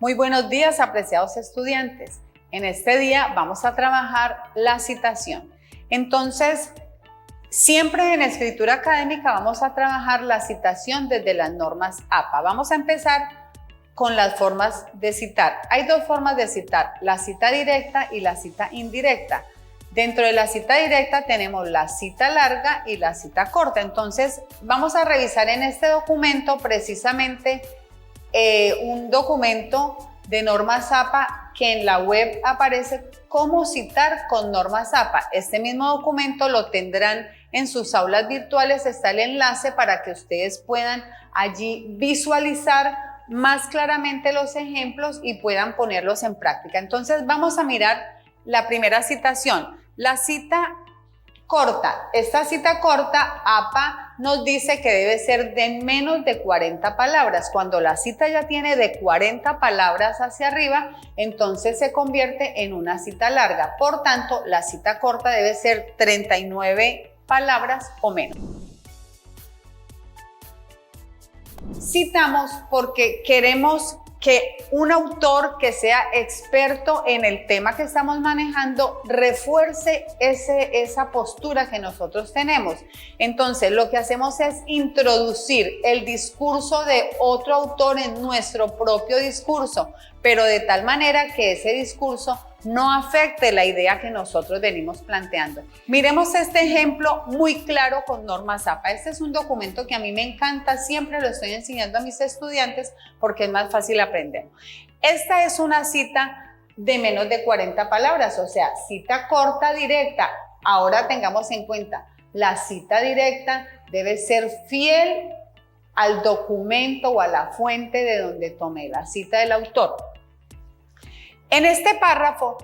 Muy buenos días, apreciados estudiantes. En este día vamos a trabajar la citación. Entonces, siempre en escritura académica vamos a trabajar la citación desde las normas APA. Vamos a empezar con las formas de citar. Hay dos formas de citar, la cita directa y la cita indirecta. Dentro de la cita directa tenemos la cita larga y la cita corta. Entonces, vamos a revisar en este documento precisamente un documento de normas APA que en la web aparece cómo citar con normas APA. Este mismo documento lo tendrán en sus aulas virtuales, está el enlace para que ustedes puedan allí visualizar más claramente los ejemplos y puedan ponerlos en práctica. Entonces vamos a mirar la primera citación, la cita corta. Esta cita corta, APA nos dice que debe ser de menos de 40 palabras. Cuando la cita ya tiene de 40 palabras hacia arriba, entonces se convierte en una cita larga. Por tanto, la cita corta debe ser 39 palabras o menos. Citamos porque queremos que un autor que sea experto en el tema que estamos manejando refuerce esa postura que nosotros tenemos. Entonces, lo que hacemos es introducir el discurso de otro autor en nuestro propio discurso, pero de tal manera que ese discurso no afecte la idea que nosotros venimos planteando. Miremos este ejemplo muy claro con normas APA. Este es un documento que a mí me encanta, siempre lo estoy enseñando a mis estudiantes porque es más fácil aprender. Esta es una cita de menos de 40 palabras, o sea, cita corta, directa. Ahora tengamos en cuenta, la cita directa debe ser fiel al documento o a la fuente de donde tomé la cita del autor. En este párrafo,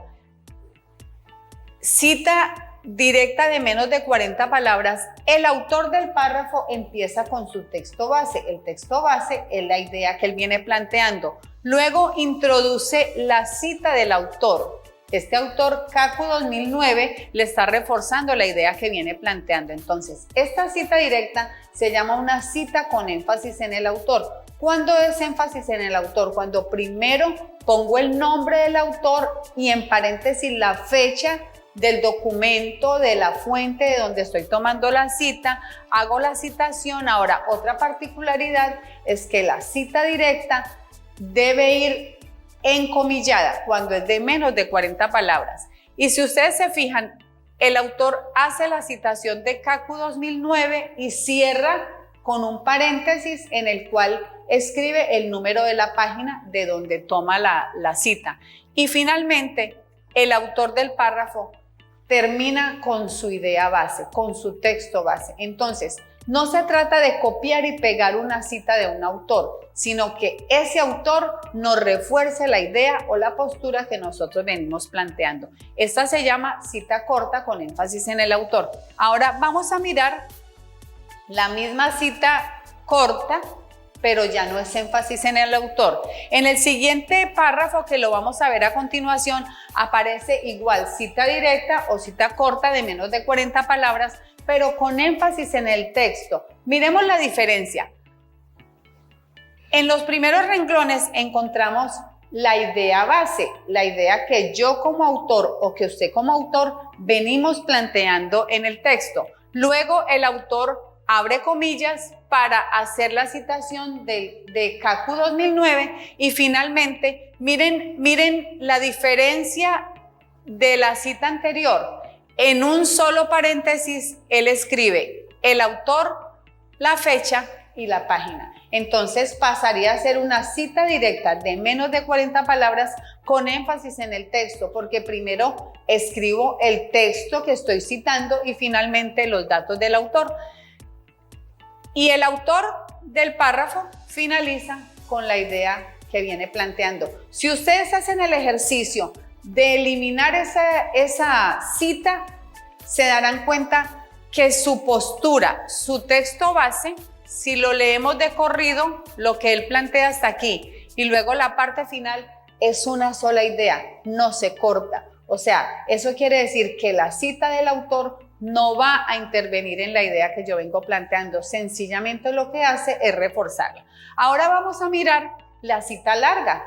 cita directa de menos de 40 palabras, el autor del párrafo empieza con su texto base. El texto base es la idea que él viene planteando. Luego introduce la cita del autor. Este autor, Kaku 2009, le está reforzando la idea que viene planteando. Entonces, esta cita directa se llama una cita con énfasis en el autor. ¿Cuándo es énfasis en el autor? Cuando primero pongo el nombre del autor y en paréntesis la fecha del documento, de la fuente de donde estoy tomando la cita, hago la citación. Ahora, otra particularidad es que la cita directa debe ir encomillada cuando es de menos de 40 palabras. Y si ustedes se fijan, el autor hace la citación de Kaku 2009 y cierra con un paréntesis en el cual escribe el número de la página de donde toma la cita. Y finalmente, el autor del párrafo termina con su idea base, con su texto base. Entonces, no se trata de copiar y pegar una cita de un autor, sino que ese autor nos refuerce la idea o la postura que nosotros venimos planteando. Esta se llama cita corta con énfasis en el autor. Ahora vamos a mirar la misma cita corta, pero ya no es énfasis en el autor. En el siguiente párrafo, que lo vamos a ver a continuación, aparece igual cita directa o cita corta de menos de 40 palabras, pero con énfasis en el texto. Miremos la diferencia. En los primeros renglones encontramos la idea base, la idea que yo como autor o que usted como autor venimos planteando en el texto. Luego el autor abre comillas para hacer la citación de Kaku 2009 y finalmente miren la diferencia de la cita anterior. En un solo paréntesis él escribe el autor, la fecha y la página. Entonces pasaría a ser una cita directa de menos de 40 palabras con énfasis en el texto, porque primero escribo el texto que estoy citando y finalmente los datos del autor. Y el autor del párrafo finaliza con la idea que viene planteando. Si ustedes hacen el ejercicio de eliminar esa cita, se darán cuenta que su postura, su texto base, si lo leemos de corrido, lo que él plantea hasta aquí, y luego la parte final es una sola idea, no se corta. O sea, eso quiere decir que la cita del autor no va a intervenir en la idea que yo vengo planteando, sencillamente lo que hace es reforzarla. Ahora vamos a mirar la cita larga.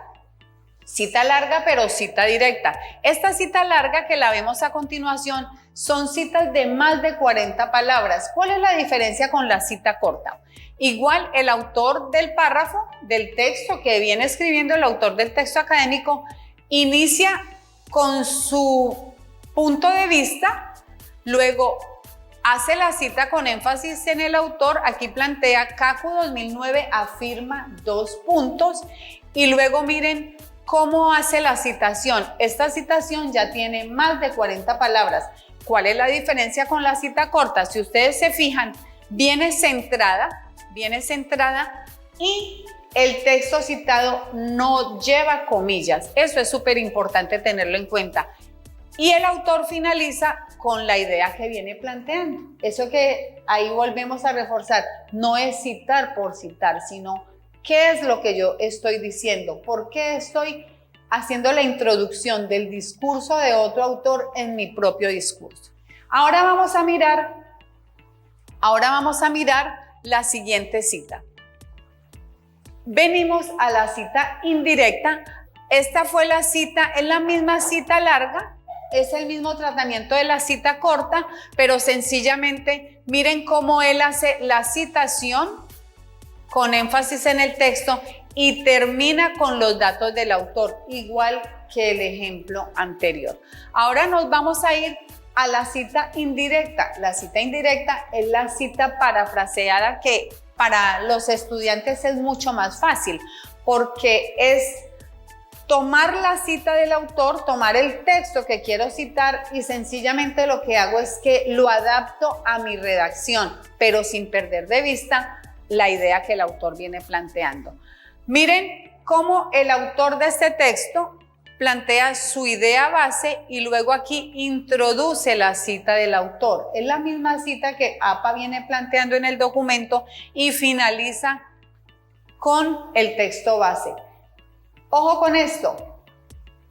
Cita larga, pero cita directa. Esta cita larga que la vemos a continuación son citas de más de 40 palabras. ¿Cuál es la diferencia con la cita corta? Igual el autor del párrafo, del texto que viene escribiendo el autor del texto académico, inicia con su punto de vista, luego hace la cita con énfasis en el autor, aquí plantea CACU 2009 afirma 2 puntos y luego miren cómo hace la citación. Esta citación ya tiene más de 40 palabras. ¿Cuál es la diferencia con la cita corta? Si ustedes se fijan, viene centrada y el texto citado no lleva comillas. Eso es súper importante tenerlo en cuenta. Y el autor finaliza con la idea que viene planteando. Eso que ahí volvemos a reforzar, no es citar por citar, sino qué es lo que yo estoy diciendo, por qué estoy haciendo la introducción del discurso de otro autor en mi propio discurso. Ahora vamos a mirar la siguiente cita. Venimos a la cita indirecta. Esta fue la cita, es la misma cita larga, es el mismo tratamiento de la cita corta, pero sencillamente miren cómo él hace la citación con énfasis en el texto y termina con los datos del autor, igual que el ejemplo anterior. Ahora nos vamos a ir a la cita indirecta. La cita indirecta es la cita parafraseada, que para los estudiantes es mucho más fácil porque es tomar la cita del autor, tomar el texto que quiero citar y sencillamente lo que hago es que lo adapto a mi redacción, pero sin perder de vista la idea que el autor viene planteando. Miren cómo el autor de este texto plantea su idea base y luego aquí introduce la cita del autor. Es la misma cita que APA viene planteando en el documento y finaliza con el texto base. Ojo con esto,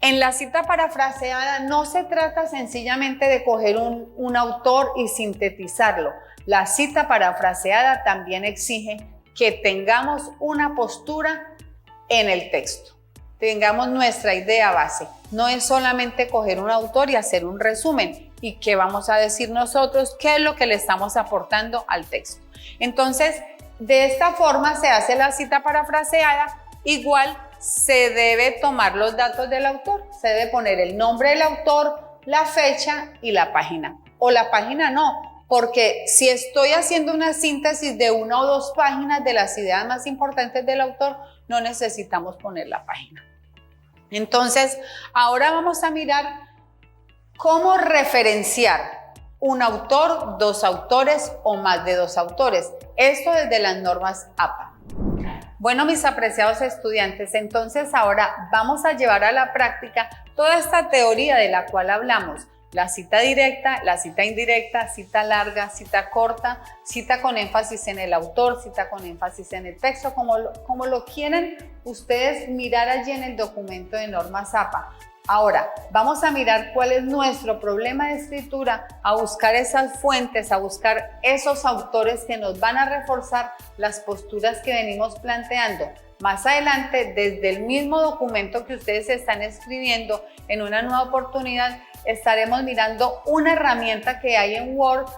en la cita parafraseada no se trata sencillamente de coger un autor y sintetizarlo. La cita parafraseada también exige que tengamos una postura en el texto, tengamos nuestra idea base. No es solamente coger un autor y hacer un resumen y qué vamos a decir nosotros, qué es lo que le estamos aportando al texto. Entonces, de esta forma se hace la cita parafraseada. Igual se debe tomar los datos del autor, se debe poner el nombre del autor, la fecha y la página. O la página no, porque si estoy haciendo una síntesis de 1 o 2 páginas de las ideas más importantes del autor, no necesitamos poner la página. Entonces, ahora vamos a mirar cómo referenciar un autor, 2 autores o más de 2 autores. Esto desde las normas APA. Bueno, mis apreciados estudiantes, entonces ahora vamos a llevar a la práctica toda esta teoría de la cual hablamos. La cita directa, la cita indirecta, cita larga, cita corta, cita con énfasis en el autor, cita con énfasis en el texto, como lo quieren ustedes mirar allí en el documento de normas APA. Ahora, vamos a mirar cuál es nuestro problema de escritura, a buscar esas fuentes, a buscar esos autores que nos van a reforzar las posturas que venimos planteando. Más adelante, desde el mismo documento que ustedes están escribiendo, en una nueva oportunidad, estaremos mirando una herramienta que hay en Word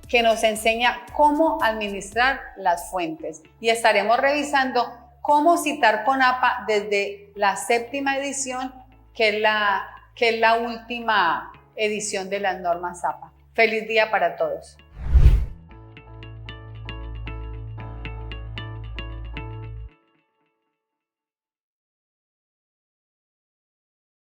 que nos enseña cómo administrar las fuentes. Y estaremos revisando cómo citar con APA desde la 7ª edición, que es la última edición de las normas APA. Feliz día para todos.